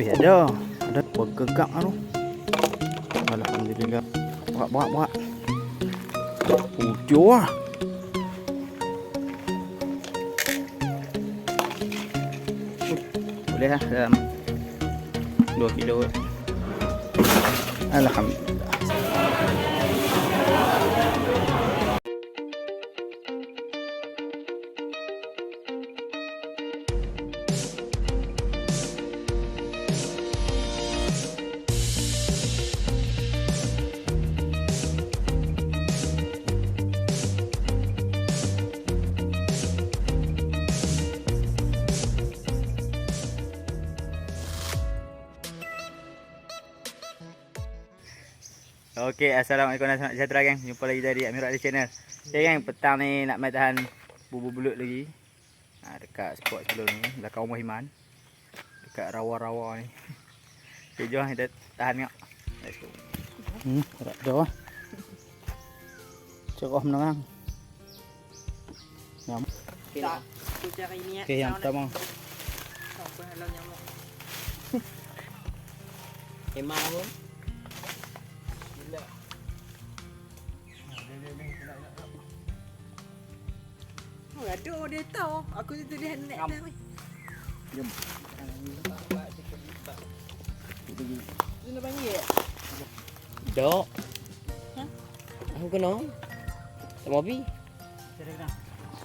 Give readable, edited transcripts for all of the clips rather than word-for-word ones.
Ada bergegak tu. Alhamdulillah. Buat. Hujur lah. Boleh lah dalam 2 kilo. Alhamdulillah. Okey, assalamualaikum dan selamat sejahtera geng. Jumpa lagi dari Amirul Ali Channel. Okey geng, petang ni nak main tahan bubu belut lagi. Dekat spot sebelum ni, belakang rumah Iman. Dekat rawa-rawa ni. Okey, jom kita tahan tengok. Let's go. Tak ada. Cerah menerang. Nyamuk. Okey, aku cari minyak. Okey, yang pertama. Apa halau nyamuk? Emang pun. Oh, aduh dia tahu. Aku tu dia nak dah weh. Jom. Dia nak panggil. Dok. Ha? Aku kena. Tak mau pergi.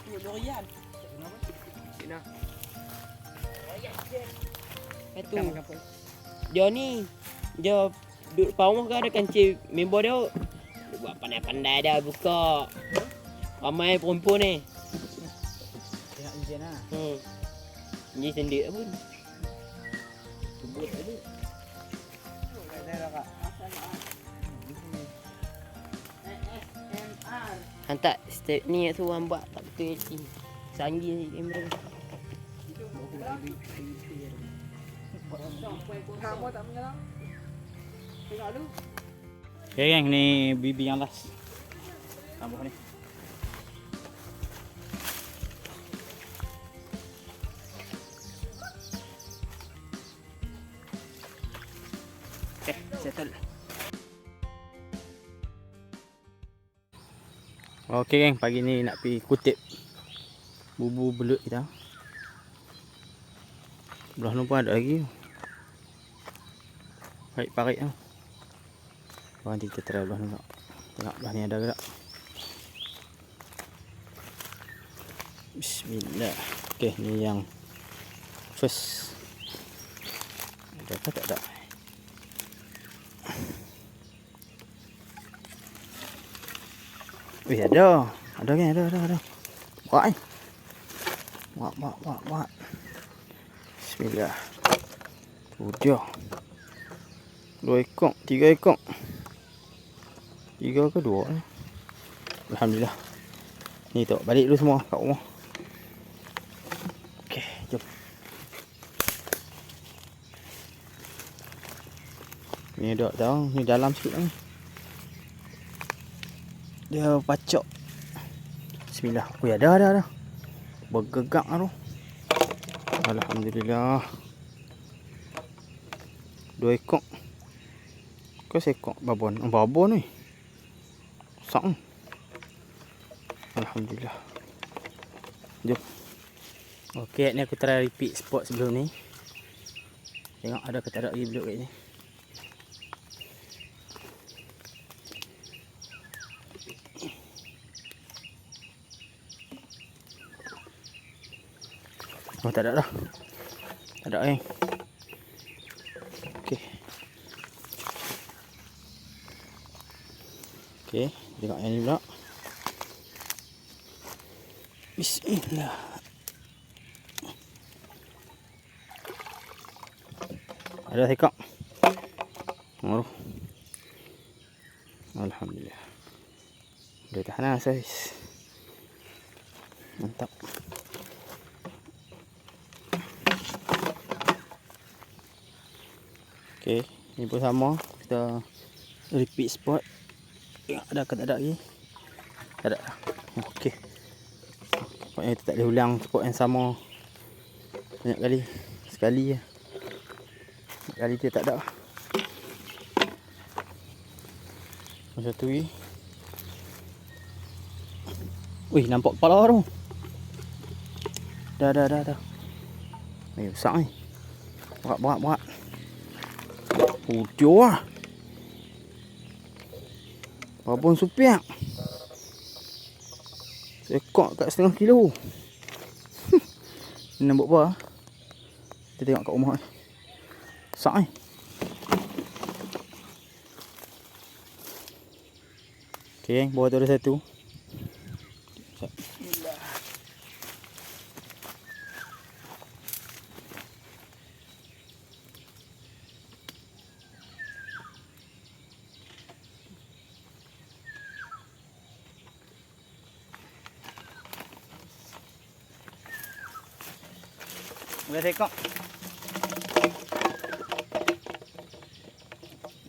Ya borian. Kena. Itu. Dia ni. Dia duduk depan rumah kan ada kancing member dia. Dia buat pandai-pandai dah buka. Ramai perempuan ni. Tengok enjin lah. Ni sendiri pun. Tubut tadi. Hantar step ni tu orang buat tak betul ni. Sanggih kamera. Kamu tak mengelang. Tengok dulu. Okay geng, ni bibi yang last. Tambah ni. Okay, settle. Okay geng, pagi ni nak pergi kutip bubu belut kita. Belah ni pun ada lagi. Parit-parit tu. Nanti kita try belah ni tak. Tengok belah ni ada ke tak. Bismillah. Okay, ni yang first. Ada apa tak ada? Wih, ada. Ada kan? Ada. Buat ni. Buat. Bismillah. Tu dia. 2 ekor, 3 ekor. 3 ke 2 ni. Alhamdulillah. Ni tu balik dulu semua kat rumah. Okey, jom. Ni dak tahu, ni dalam sikit ni. Dia pacak. Bismillah. Oh ya, ada. Bergegak tu. Alhamdulillah. 2 ekor. Kau sekok babon. Babon ni. Sang. Alhamdulillah. Jom. Okey, ni aku try repeat spot sebelum ni. Tengok ada ke tak ada lagi belut kat ni. Oh, tak ada dah. Tak ada ni. Okey. Okey, tengok yang ni pula. Bismillah. Ada sekak. Oh. Alhamdulillah. Dah tahan lah saiz. Mantap. Okey, ni pun sama. Kita repeat spot. Tengok ada ke tak ada lagi. Tak ada. Okey. Pokoknya kita tak boleh ulang spot yang sama banyak kali. Sekali je. Kali dia tak ada. Macam tu ni. Wih, nampak kepala tu. Dah. Besar ni. Berat. Udah lah. Babon supiak. Sekok kat 1/2 kilo. Ni nampak apa? Kita tengok kat rumah ni. Besar ni. Okay, bawah tu ada satu. Boleh sekok.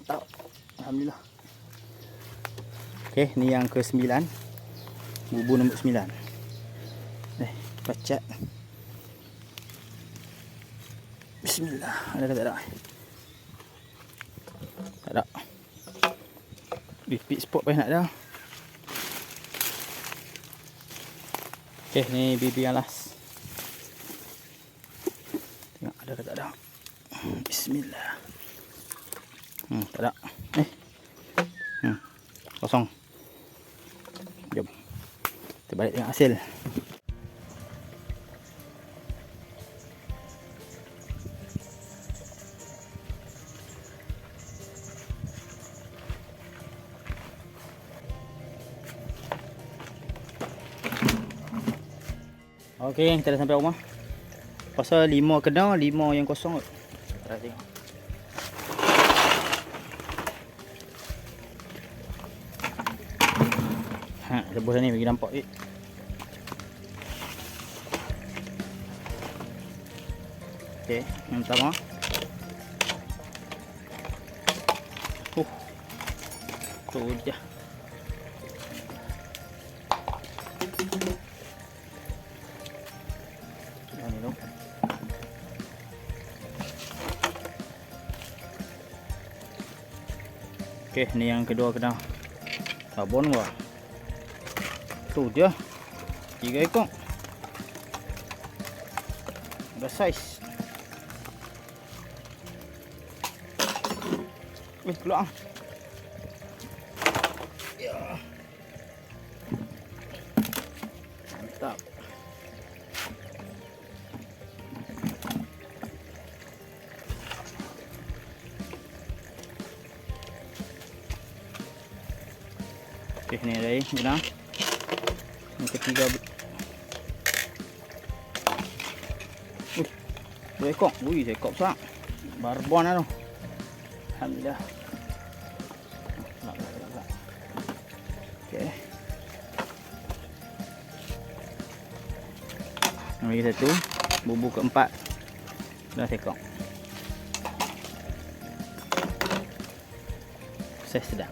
Tak. Alhamdulillah. Okey, ni yang ke-9. Bubur nombor 9. Pacat. Bismillah. Ada ke tak ada? Tak ada. Pit spot payah nak dah. Okey, ni bibi yang last. Tengok ada ke tak ada. Bismillah. Tak ada. Kosong. Jom. Kita balik tengok hasil. Okey, kita dah sampai rumah. Pasal 5 kena, 5 yang kosong kot. Kita tengok. Sebelah sini bagi nampak je. Okey, yang pertama. Tu je. Ni tu. Okey, ni yang kedua kena. Sabun gua. Tu dia. 3 ekor. Dah saiz. Keluar. Ya. Mantap. Okey, ni dah guna. Yang ketiga. Dua ekor. Ui, ekor besar. Barbon lah tu. Alhamdulillah. Okey. Lagi satu. Bubur keempat. Dah ekor. Saiz sedang.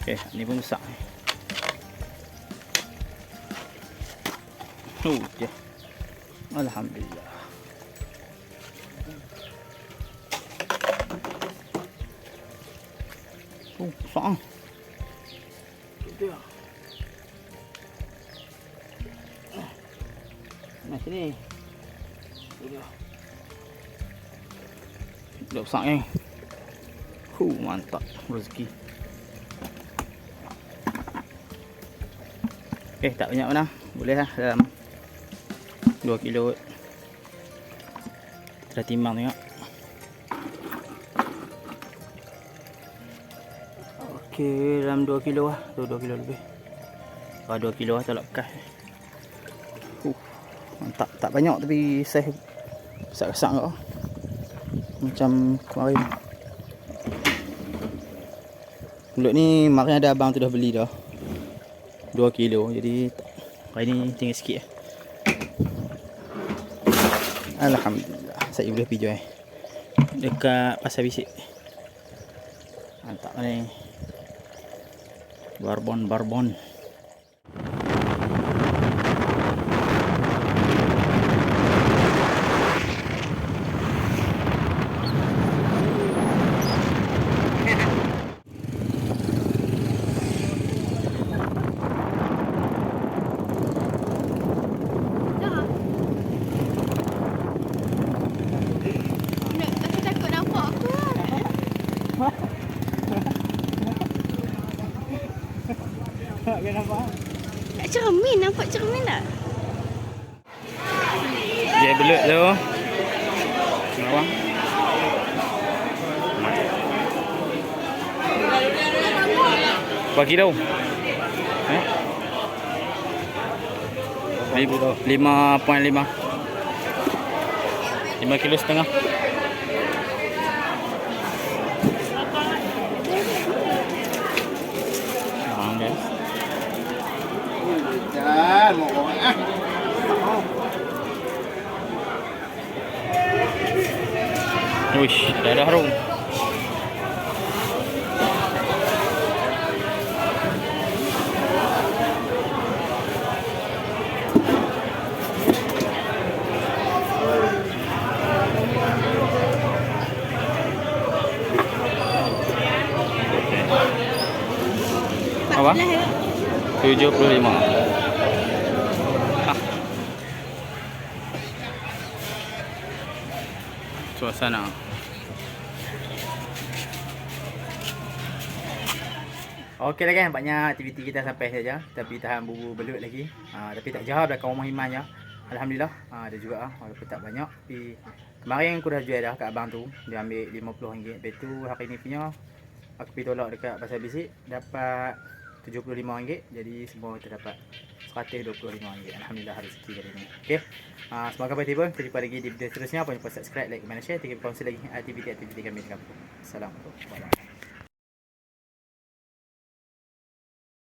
Okey, ni pun besar ni. Ya. Alhamdulillah. Besar. Dia. Nah, sini. Dia. Dah besar ni. Mantap rezeki. Okey, tak banyak mana. Boleh lah dalam 2 kilo. Dah timbang tengok. Okey, dalam 2 kilo lah. 2 kilo lebih. 2 kilo lah tak lekas. Mantap. Tak banyak tapi saiz besar-besar kot. Macam kemarin. Mulut ni makin ada abang tu dah beli dah. 2 kilo. Jadi hari ni tinggal sikit. Alhamdulillah. Saya boleh pergi jual dekat pasar bisik. Mantap ni. Barbon. dah nampak. Tak cermin, nampak cermin tak? Dia belut tu. Bawang. Berapa kilo? 5.5. 5 kilo setengah. Guys. Jangan mau kau Wish, dah ada harum. Apa? 75. Suasana. Okey lah kan, banyak aktiviti kita sampai saja. Kita pergi tahan bubur belut lagi. Tapi tak jauh belakang rumah Iman je. Alhamdulillah. Ada juga walaupun tak banyak. Tapi kemarin aku dah jual dah kat abang tu. Dia ambil RM50. Lepas tu hari ni punya aku pergi tolak dekat pasar bisik, dapat RM75. Jadi semua kita dapat RM125. Alhamdulillah rezeki kali ni. Okey. Semoga bertiba. Kita jumpa lagi di video seterusnya. Jangan lupa subscribe, like, comment, share. Kita kongsi lagi aktiviti-aktiviti kami di kampung. Assalamualaikum warahmatullahi wabarakatuh.